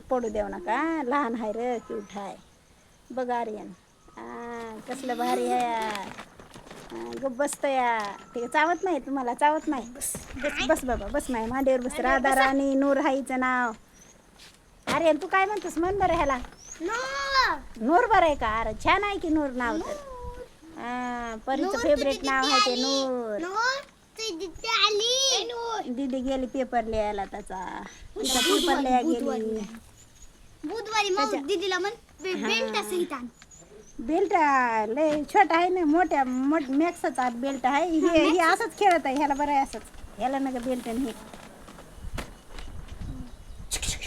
पडू देऊ नका. लहान आहे रे, क्यूट आहे. बघ आर्यन, कसलं भारी आहे. गप बसत या. ते चावत नाही तुम्हाला, चावत नाही. बस बस बस बाबा, बस नाही मांडीवर बस. राधा राणी नूर हाईचं नाव. आर्यन तू काय म्हणतोस? म्हण बरं ह्याला. नूर बरं आहे का? अरे छान आहे की नूर नाव तर. परीचं फेवरेट नाव आहे ते नूर. दीदी गेली पेपर लिहायला त्याचा. पेपर लिहायला गेली बुधवारी. दीदीला म्हण बेल्ट सहित आण. बेल्ट लय छोटा आहे ना, मोठ्या मॅक्सचा बेल्ट आहे. हे असंच खेळत आहे. ह्याला बरं आहे असंच. ह्याला नका बेल्ट. हे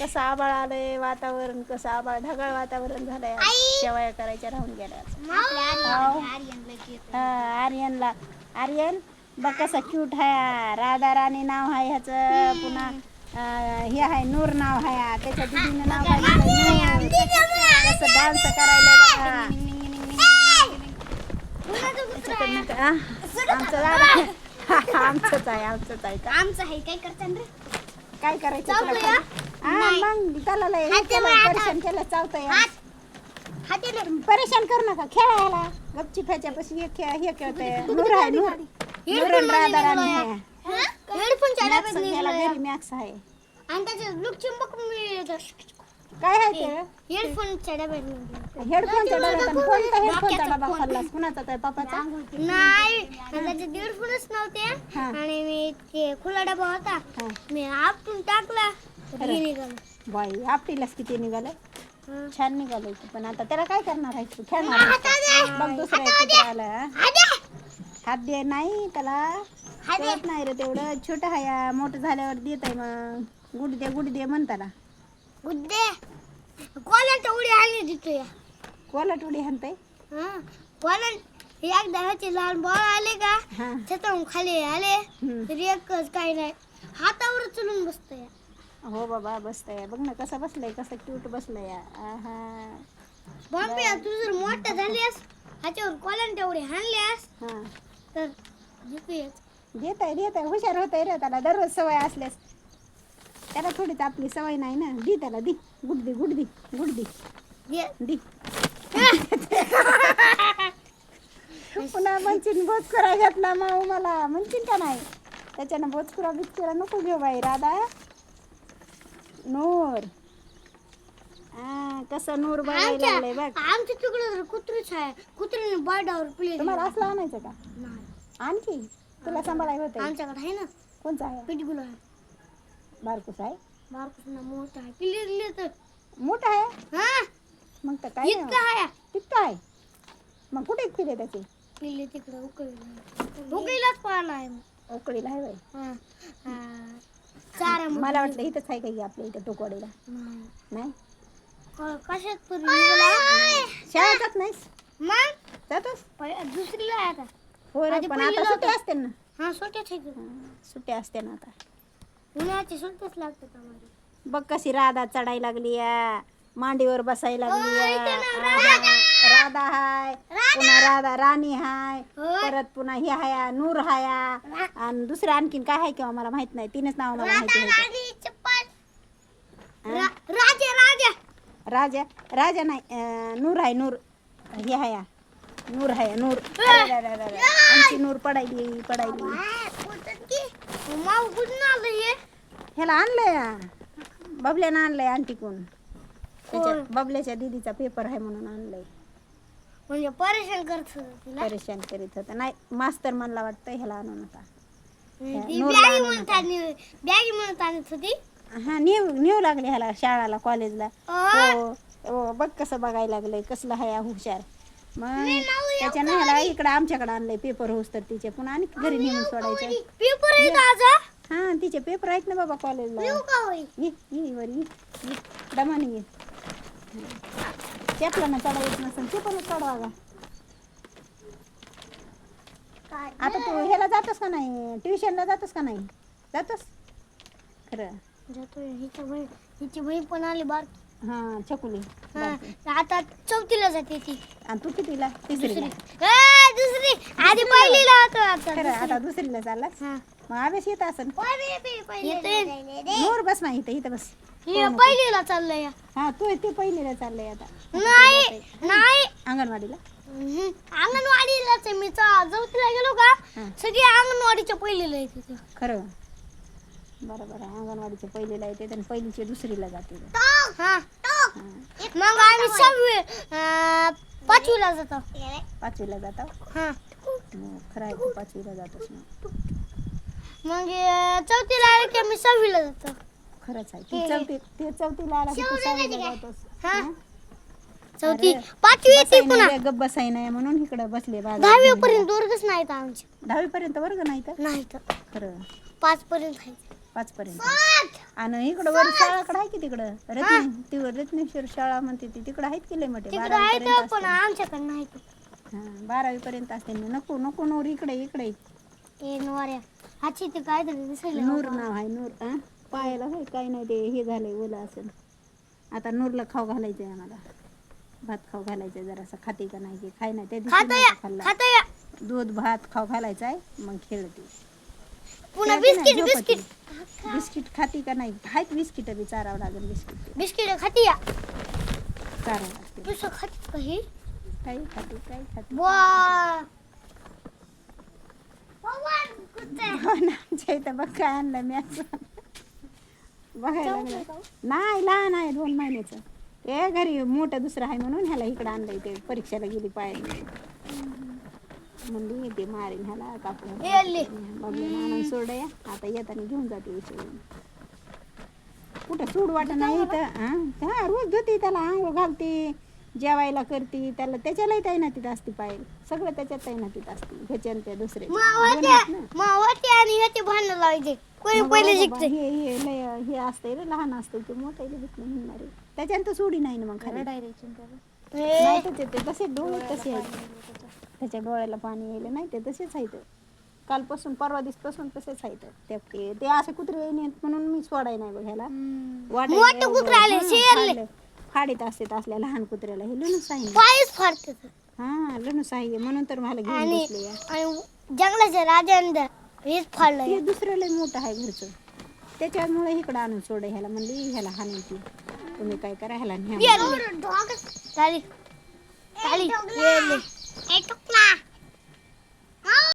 कसं आबाळ आलंय वातावरण, कसं आबाळ ढगाळ वातावरण झालंय. शेवया करायच्या राहून गेल्या. आर्यनला, आर्यन बघ कसा क्यूट आहे. राधा राणी नाव आहे ह्याचं. पुन्हा हे आहे नूर नाव आहे. त्याच्या दीदीनं नाव आहे. कसं डान्स करायला बघा. आमचं आमचंच आहे, आमचंच आहे. आमचं आहे. काय करताना रे? काय करायचं मग त्याला परेशान केलं चावतंय. परेशान करू नका, खेळायला गपची ह्याच्यापाशी हे खेळतंय. नूर आहे, नूर नूर राधा राणी आहे. घरी मॅक्स आहे. आणि त्याच्यात लुकचिंबक मिळतं. काय आहे ते? हेडफोनच्या डब्यात. हेडफोनच्या डब्यात. कोणता हेडफोनचा डबा खाल्लास? कुणाचा? तर पप्पाचा? नाही, त्याचे हेडफोनच नव्हते. आणि मी ते खुला डबा होता, मी आपटून टाकला. निघालं बाई. आपटीलाच किती निघालं. छान निघालं. पण आता त्याला काय करणार आहे तू? खेळणार बघ. दुसऱ्या कुत्र्याला हात दे. नाही त्याला कळत नाही रे तेवढं. छोटं आहे. मोठं झाल्यावर देत आहे. मग गुड दे, गुड दे म्हण त्याला. गुड्डे कोलाट उडी आली तिथे. कोलाट उडी हाणताय. कोलाट एकदा ह्याचे लहान बॉल आले का छतावरून खाली आले तर एकच काही नाही, हातावर चलून बसतोय. हो बाबा बसतंय. बघ ना कसं बसलंय, कसं क्यूट बसलंय. बॉम्बे तू जर मोठा झालीस ह्याच्यावर कोलाट तेवढी हाणल्यास तर घेत आहे हुशार होत आहे रे. त्याला दररोज सवय असल्यास. त्याला थोडी तर आपली सवय नाही ना. दी त्याला, दी गुड दी, गुड दी, गुड दी, दी. पुन्हा म्हणशील बोचकुरा घेतला माऊ मला म्हणशील का नाही? त्याच्यानं बोचकुरा बिचकुरा नको घेऊ बाई. राधा नूर कसं नूर बघायला लागलंय बघ. आमच्या तिकडे कुत्रीच आहे. कुत्रीने बारडावर प्ले. तुम्हाला असलं आणायचं का? आणखी तुला सांभाळायला होतं. आमच्याकडे आहे ना. कोणचं आहे? पिटबुल आहे. बारकुस आहे. बारकुस ना मोठा आहे. पिल्ले तर मोठा आहे. मग तर काय तितकं आहे. मग कुठे पिले त्याचे? पिल्ले तिकडे उकळीलाच पाळला आहे. उकळीला आहे बाई. चारा मला वाटलं इथंच आहे काही आपल्या इथं टोकवाडीला. नाही कशात शाळा जात नाहीस? मग जातोस दुसरीला आहे आता. हो रे, पण आता सुट्ट्या असते ना. सुट्ट्या असते ना आता. उन्हाळ्याची सुट्ट्याच लागतात आम्हाला. बघ कशी राधा चढायला लागली. मांडीवर बसायला लागली. राधा हाय, पुन्हा राधा राणी हाय, परत पुन्हा हे हाय नूर हाय. आणि दुसरं आणखीन काय आहे किंवा मला माहित नाही. तीनच नाव मला माहिती आहे. राजा राजा नाही, नूर आहे. नूर हे हाय, नूर हाय. नूर आमची नूर पडायली पडायली. ह्याला आणलंय, बबल्यानं आणलंय आंटीकून. बबल्याच्या दीदीचा पेपर आहे म्हणून आणलंय. म्हणजे परेशान करीत होता. नाही मास्तर म्हणला वाटतं ह्याला आणू नका. बॅगी म्हणत आणत होती. हा नेऊ लागले ह्याला शाळेला कॉलेजला. हो बघ कसं बघायला लागलंय. कसलं हाय हुशार. मग त्याच्यानं ह्याला इकडं आमच्याकडे आणलंय पेपर होस तर तिचे. पुन्हा आणि घरी नेऊन सोडायचं. हा तिचे पेपर आहेत ना बाबा कॉलेजला. ये दमाने ये. चेपला ना चढा येत नसेल चेपला चढवा गा. आता तू ह्याला जातोस का नाही? ट्युशनला जातोस का नाही? जातोस खरं? जातोय. हिची बहीण पण आली बारकी. हा छकुली. आता चौथीला जाते ती. आणि तू कितीला? तिसरीला. दुसरी आधी पहिलीला होतो. आता दुसरीला चाललास. मग अभ्यास येत असेल. नूर बस नाही इथं बस. हे पहिलीला चाललंय हा तू ते पहिलीला चाललंय आता नाही नाही अंगणवाडीला. अंगणवाडीलाच आहे मी चौथीला गेलो का हा. सगळे अंगणवाडीच्या पहिलीला येते ते. खरं बरोबर आहे. अंगणवाडीच्या पहिलीला येते आणि पहिलीची दुसरीला जाते. हा. मग आम्ही 5वीला जातो. 5वीला जाता. हा. खरं आहे तू 5वीला जातोस ना. मग 4थीला आले की आम्ही 6वीला जातो. खरंच आहे. ते चौथीला आला की तू 6वीला जातोस. हा. हं? 4थी अरे, 5वी येते बसाई पुन्हा नाही रे, गप्प बसाई नाही म्हणून इकडे बसले. 10वी पर्यंत वर्गच नाहीत आमचे. 10वी पर्यंत वर्ग नाही तर नाही तर खरं 5 पर्यंत आहे. 5 पर्यंत. आणि इकडं वर शाळाकडे आहे की तिकडं रत्नेश्वर शाळा म्हणते ती तिकडं आहेत की लय मोठे. तिकडे आहेत पण आमच्याकडे नाही. 12वी पर्यंत असते. नको नको नूर इकडे इकडे ए नवऱ्या हाची ते काय तरी दिसायला नूर नाव आहे. नूर पायाला होय काय नाही ते हे झालंय ओलं असेल. आता नूरला खाऊ घालायचंय आम्हाला. भात खाऊ घालायचंय जरासा खाते का नाही की खाय नाही त्या दिवशी नव्हता खाल्ला. खाता दूध भात खाऊ घालायचा आहे मग खेळते. पुन्हा खेळते नाही, बिस्किट झोपते. बिस्किट खाती का नाही. आहेत बिस्किट बी चारावं लागेल. बिस्किट खाती या चारावं लागते. दुसरं खाती काही काही खाते वा हो ना, आमच्या इथं बघ काय आणलं मी असं बघायला लागलं. नाही लहान आहे 2 महिन्याचं. ते घरी मोठं दुसरं आहे म्हणून ह्याला इकडं आणलंय. ते परीक्षेला गेली पायाने म्हणली ते मारीन ह्याला कापड बघलं आणून सोडया. आता येताना घेऊन जाते विषय. कुठं सोड वाटत नाही इथं. हा रोज धुती त्याला आंघोळ घालते जेवायला करते त्याला. त्याच्यालाही तैनातीत असते पायल. सगळं त्याच्यात तैनातीत असते. ह्याच्या त्या दुसरे मावते आणि ह्याचे भांडण लावायचे. कोणी पहिले जिंकते. हे असतंय रे लहान असतंय ते मोठं लिहित नाही म्हणणार. त्याच्यानंतर सोडी नाही ना मग खाली नाही. त्याचे ते तसे डोळे तसे आहेत. त्याच्या डोळ्याला पाणी यायला नाही ते तसेच आहेत. कालपासून परवा दिवसपासून तसेच आहेत. ते असे कुत्रे येत म्हणून मी सोडाय नाही बघायला. मोठे कुत्रे आले शेरले फाडीत असते असल्या लहान कुत्र्याला. हे लणूस आहे पायच फाडतात. हा लणूस आहे म्हणून तर मला घेऊन आणि बसले. जंगलाच्या राजांना हेच फाडलं. हे दुसऱ्याला मोठं आहे घरचं. त्याच्यामुळे इकडं आणून सोड ह्याला. म्हणली ह्याला हाणून ती तुम्ही काय करा ह्याला न्या. चाली चाली